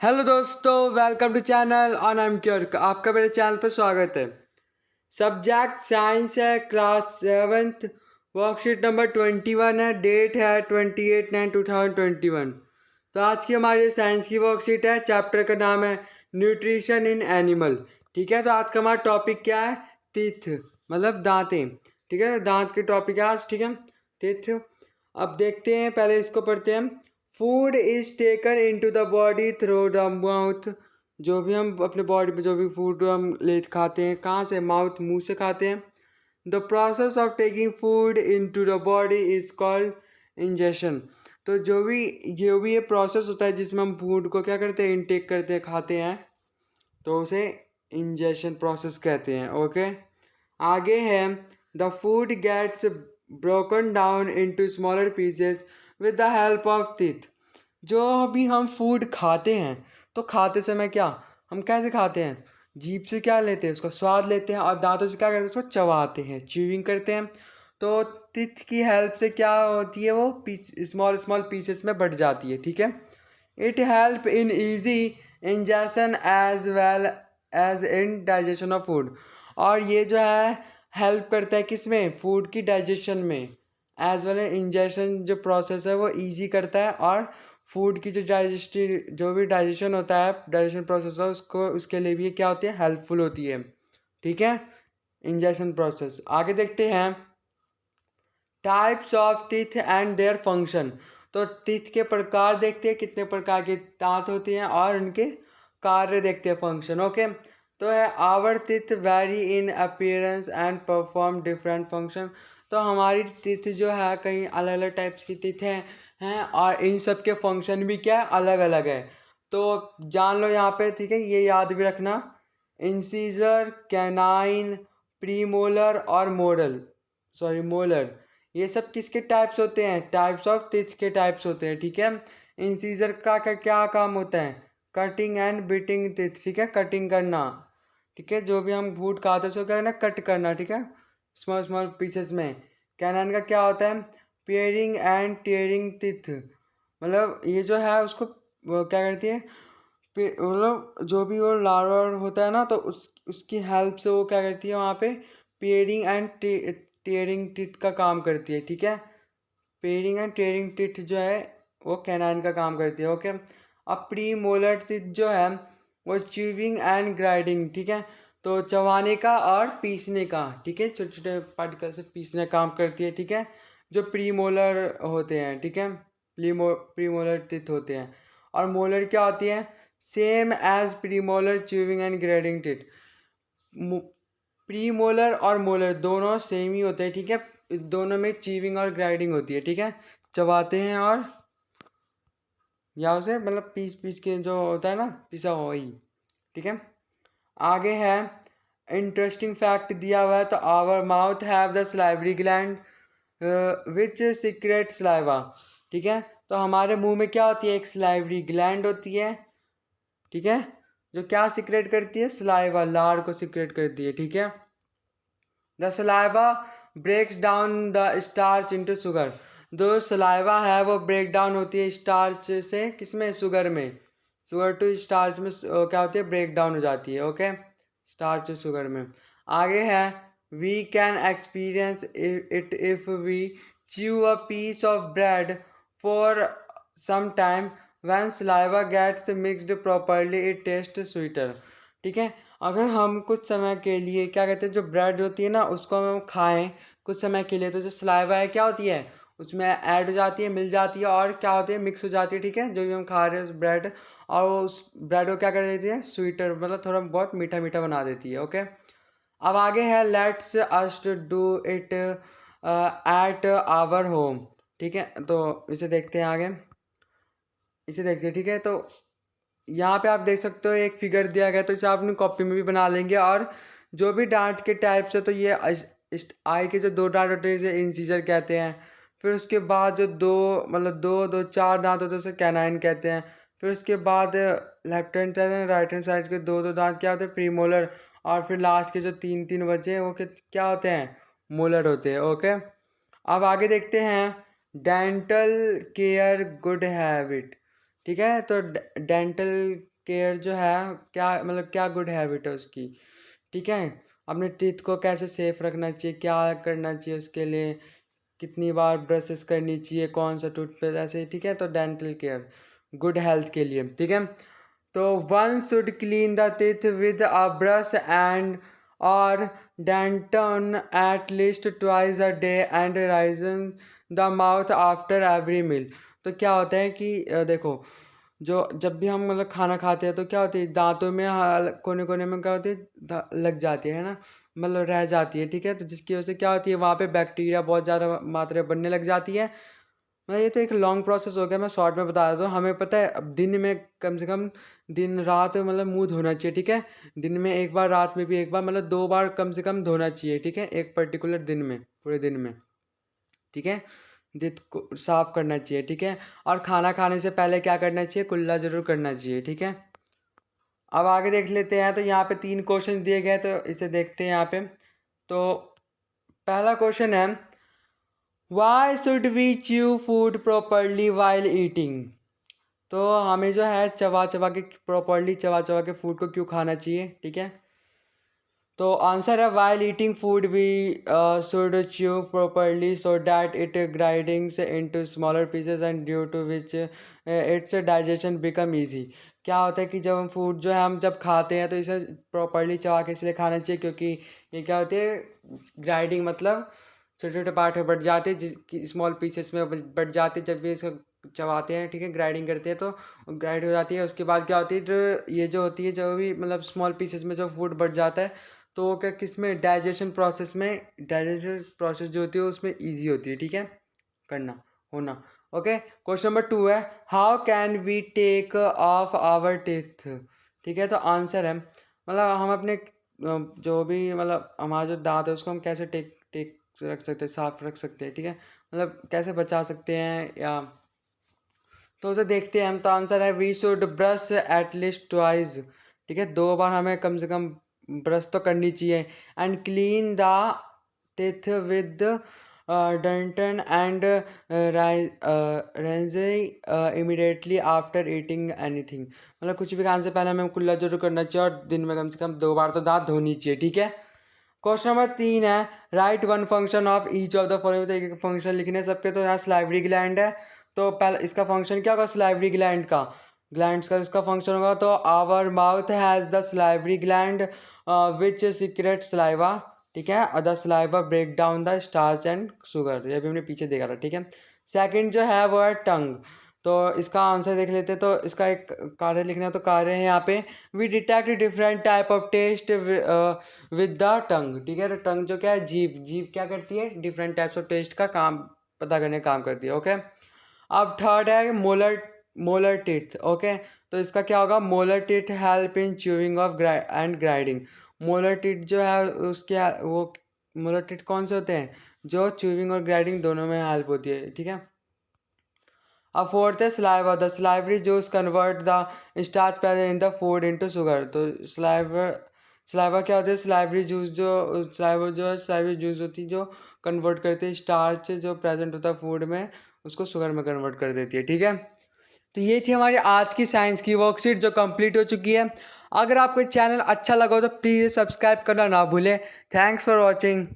Hello दोस्तों, welcome to channel on M Cure. आपका मेरे चैनल पर स्वागत है। सब्जेक्ट साइंस है, क्लास 7th, वर्कशीट नंबर 21 है, डेट है 28/9/2021। तो आज की हमारी साइंस की वर्कशीट है, चैप्टर का नाम है न्यूट्रिशन इन एनिमल। ठीक है, तो आज का हमारा टॉपिक क्या है? टीथ, मतलब दांतें। ठीक है, दांत के टॉपिक है आज। ठीक है, टीथ। अब देखते हैं, पहले इसको पढ़ते हैं। Food is taken into the body through the mouth. जो भी हम अपने बॉडी में जो भी फूड हम ले खाते हैं, कहाँ से? माउथ, मुंह से खाते हैं। The process of taking food into the body is called ingestion. तो जो भी ये प्रोसेस होता है जिसमें हम फूड को क्या करते हैं, इनटेक करते हैं, खाते हैं, तो उसे इंजेशन प्रोसेस कहते हैं। ओके, आगे है the food gets broken down into smaller pieces with the help of teeth. जो अभी हम फूड खाते हैं, तो खाते समय क्या हम कैसे खाते हैं? जीभ से क्या लेते हैं, उसका स्वाद लेते हैं, और दांतों से क्या करते हैं, उसको चबाते हैं, च्यूइंग करते हैं। तो टीथ की हेल्प से क्या होती है, वो स्मॉल स्मॉल पीसेस में बढ़ जाती है। ठीक है, it help in easy ingestion as well as in digestion of food. और ये जो है हेल्प करता है किसमें? फूड की डाइजेशन में। एज वेल इंजेशन जो प्रोसेस है वो इजी करता है, और फूड की जो भी डाइजेशन होता है, डाइजेशन प्रोसेस है, उसको उसके लिए भी क्या होती है? हेल्पफुल होती है। ठीक है, इंजेशन प्रोसेस। आगे देखते हैं types of teeth and their function. तो टीथ के प्रकार देखते हैं, कितने प्रकार के दांत होते हैं, और उनके कार्य देखते हैं, फंक्शन। ओके, तो है our teeth very in appearance and perform different function. तो हमारी टीथ जो है कई अलग अलग टाइप्स की टीथ हैं और इन सब के फंक्शन भी क्या है? अलग अलग है। तो जान लो यहाँ पे। ठीक है, ये याद भी रखना। इंसीजर, कैनाइन, प्रीमोलर और मोलर, ये सब किसके टाइप्स होते हैं? टाइप्स ऑफ टीथ के टाइप्स होते हैं। ठीक है, इंसीजर का क्या काम होता है? Cutting and beating teeth. ठीक है, कटिंग करना। ठीक है, जो भी हम फूड खाते हैं उसको क्या करना? कट करना। ठीक है, स्मॉल स्मॉल पीसेस में। कैनन का क्या होता है? Pairing and tearing teeth. मतलब ये जो है उसको वो क्या करती है? मतलब जो भी वो लार्वा होता है ना, तो उसकी हेल्प से वो क्या करती है वहाँ पे? पेयरिंग एंड टेयरिंग टीथ का काम करती है। ठीक है, पेयरिंग एंड टेयरिंग टीथ जो है वो कैनाइन का काम करती है। ओके, अब प्री मोलर टीथ जो है वो च्यूविंग एंड ग्राइंडिंग। ठीक है, तो चबाने का और पीसने का। ठीक है, छोटे छोटे पार्टिकल से पीसने का काम करती है। ठीक है, जो प्री मोलर होते हैं। ठीक है, प्री मोलर टीथ होते हैं। और मोलर क्या होती है? Same as premolar chewing and grinding teeth. Premolar और मोलर दोनों सेम ही होते हैं। ठीक है, दोनों में चीविंग और ग्राइंडिंग होती है। ठीक है, चबाते हैं और या उसे मतलब पीस पीस के जो होता है ना, पिसा हुआ वही। ठीक है, आगे है इंटरेस्टिंग फैक्ट दिया हुआ है। तो our mouth have the salivary gland which secrete saliva. ठीक है, तो हमारे मुंह में क्या होती है? एक सलाइवरी ग्लैंड होती है। ठीक है, जो क्या सीक्रेट करती है? सलाइवा, लार को सीक्रेट करती है। ठीक है, the saliva breaks down the starch into sugar. जो सलाइवा है वो ब्रेक डाउन होती है स्टार्च से, किसमें? शुगर में। शुगर टू स्टार्च में क्या होती है? ब्रेक डाउन हो जाती है। ओके, स्टार्च टू शुगर में। आगे है we can experience it if we chew a piece of bread for some time. When saliva gets mixed properly it taste sweeter. ठीक है, अगर हम कुछ समय के लिए क्या कहते हैं, जो ब्रेड होती है ना, उसको हम खाएं कुछ समय के लिए, तो जो सलाइवा है क्या होती है? उसमें ऐड हो जाती है, मिल जाती है, और क्या होती है? मिक्स हो जाती है। ठीक है, जो भी हम खा रहे हैं उस ब्रेड, और वो उस ब्रेड को क्या कर देती है? स्वीटर, मतलब थोड़ा बहुत मीठा मीठा बना देती है। ओके, अब आगे है let's us do it at our home. ठीक है, तो इसे देखते हैं आगे, इसे देखते हैं। ठीक है, तो यहाँ पे आप देख सकते हो एक फिगर दिया गया, तो इसे आप अपनी कॉपी में भी बना लेंगे। और जो भी डांट के टाइप्स है, तो ये आई के जो दो डांट होते हैं इसे इंसीजर कहते हैं। फिर उसके बाद जो दो, मतलब दो दो चार दांत होते हैं उसे कैनाइन कहते हैं। फिर उसके बाद लेफ्ट हैंड साइड और राइट हैंड साइड के दो दो दांत क्या होते हैं? प्रीमोलर। और फिर लास्ट के जो तीन तीन बचे हैं वो क्या होते हैं? मोलर होते हैं। ओके, अब आगे देखते हैं डेंटल केयर गुड हैबिट। ठीक है। तो डेंटल केयर जो है क्या मतलब क्या गुड हैबिट है उसकी, ठीक है। अपने टीथ को कैसे सेफ रखना चाहिए, क्या करना चाहिए उसके लिए, कितनी बार ब्रशेस करनी चाहिए, कौन सा टूथपेस्ट, ऐसे, ठीक है। तो डेंटल केयर गुड हेल्थ के लिए, ठीक है। तो one should clean the teeth with a brush and और datun at least twice a day and राइजन the mouth after every meal. तो क्या होता है कि देखो, जो जब भी हम मतलब खाना खाते हैं तो क्या होती है, दांतों में कोने कोने में क्या होती है, लग जाती है ना, मतलब रह जाती है, ठीक है। तो जिसकी वजह से क्या होती है, वहाँ पे बैक्टीरिया बहुत ज़्यादा मात्रा में बनने लग जाती है। मतलब ये तो एक लॉन्ग प्रोसेस हो गया, मैं शॉर्ट में बता देता हूँ। हमें पता है अब दिन में कम से कम दिन रात मतलब मुंह धोना चाहिए, ठीक है। दिन में एक बार, रात में भी एक बार, मतलब 2 बार कम से कम धोना चाहिए, ठीक है, एक पर्टिकुलर दिन में, पूरे दिन में, ठीक है। जित को साफ करना चाहिए, ठीक है। और खाना खाने से पहले क्या करना चाहिए, कुल्ला जरूर करना चाहिए, ठीक है। अब आगे देख लेते हैं। तो यहाँ पे 3 क्वेश्चन दिए गए, तो इसे देखते हैं यहाँ पे। तो पहला क्वेश्चन है, why should we chew food properly while eating. तो हमें जो है चबा चबा के, प्रॉपरली चबा चबा के फूड को क्यों खाना चाहिए, ठीक है। तो आंसर है, while eating food we should chew properly so that it grindings into smaller pieces and due to which its digestion become easy. क्या होता है कि जब हम फूड जो है हम जब खाते हैं तो इसे प्रॉपरली चबा के इसलिए खाना चाहिए क्योंकि ये क्या होती है, ग्राइंडिंग मतलब छोटे छोटे पार्ट में बट जाते हैं, जिसकी स्मॉल पीसेस में बट जाते हैं। जब भी इसको चबाते हैं, ठीक है, ग्राइंडिंग करते हैं तो ग्राइंड हो जाती है। उसके बाद क्या होती है, जो ये जो होती है, जो भी मतलब स्मॉल पीसेस में जो फूड बढ़ जाता है, तो वो क्या किस में, डाइजेशन प्रोसेस में, डाइजेशन प्रोसेस जो होती है उसमें ईजी होती है, ठीक है, करना, होना। ओके, क्वेश्चन नंबर 2 है, how can we take of our teeth. ठीक है। तो आंसर है, मतलब हम अपने जो भी मतलब हमारा जो दांत है उसको हम कैसे टेक टेक रख सकते हैं, साफ रख सकते हैं, ठीक है, मतलब कैसे बचा सकते हैं, या तो उसे देखते हैं हम। तो आंसर है, we should brush at least twice, ठीक है, 2 बार हमें कम से कम ब्रश तो करनी चाहिए। And clean the teeth with datun and rinse immediately after eating anything. मतलब कुछ भी खाने से पहले हमें कुल्ला जरूर करना चाहिए और दिन में कम से कम 2 बार तो दांत धोनी चाहिए, ठीक है। क्वेश्चन नंबर 3 है, right one function of each of the following. तो एक फंक्शन लिखने सबके। तो यहाँ स्लाइवरी ग्लैंड है, तो पहले इसका फंक्शन क्या होगा, स्लाइवरी ग्लैंड का, ग्लैंड्स का इसका फंक्शन होगा। तो our mouth has the salivary gland which secrete saliva, ठीक है, और the saliva break down the starch and sugar. ये भी हमने पीछे देखा था, ठीक है। सेकंड जो है वो है टंग। तो इसका आंसर देख लेते हैं। तो इसका एक कार्य लिखना है, तो कार्य है यहाँ पे, we detect different type of taste with the tongue, ठीक है। तो टंग जो क्या है, जीभ, जीभ क्या करती है, डिफरेंट टाइप्स ऑफ टेस्ट का काम पता करने का काम करती है, ओके। अब थर्ड है मोलर, मोलर टीथ, ओके। तो इसका क्या होगा, molar teeth help in chewing of and grinding. Molar teeth जो है उसके वो मोलर टीथ कौन से होते हैं, जो च्यूइंग और ग्राइंडिंग दोनों में हेल्प होती है, ठीक है। अब फोर्थ है saliva, the salivary juice convert the starch present in the food into sugar. तो saliva क्या होता है, salivary juice जो saliva जो है, salivary juice होती है जो कन्वर्ट करती है स्टार्च जो प्रेजेंट होता है फूड में, उसको शुगर में कन्वर्ट कर देती है, ठीक है। तो ये थी हमारी आज की साइंस की वर्कशीट जो कंप्लीट हो चुकी है। अगर आपको चैनल अच्छा लगा हो तो प्लीज़ सब्सक्राइब करना ना भूलें। Thanks for watching.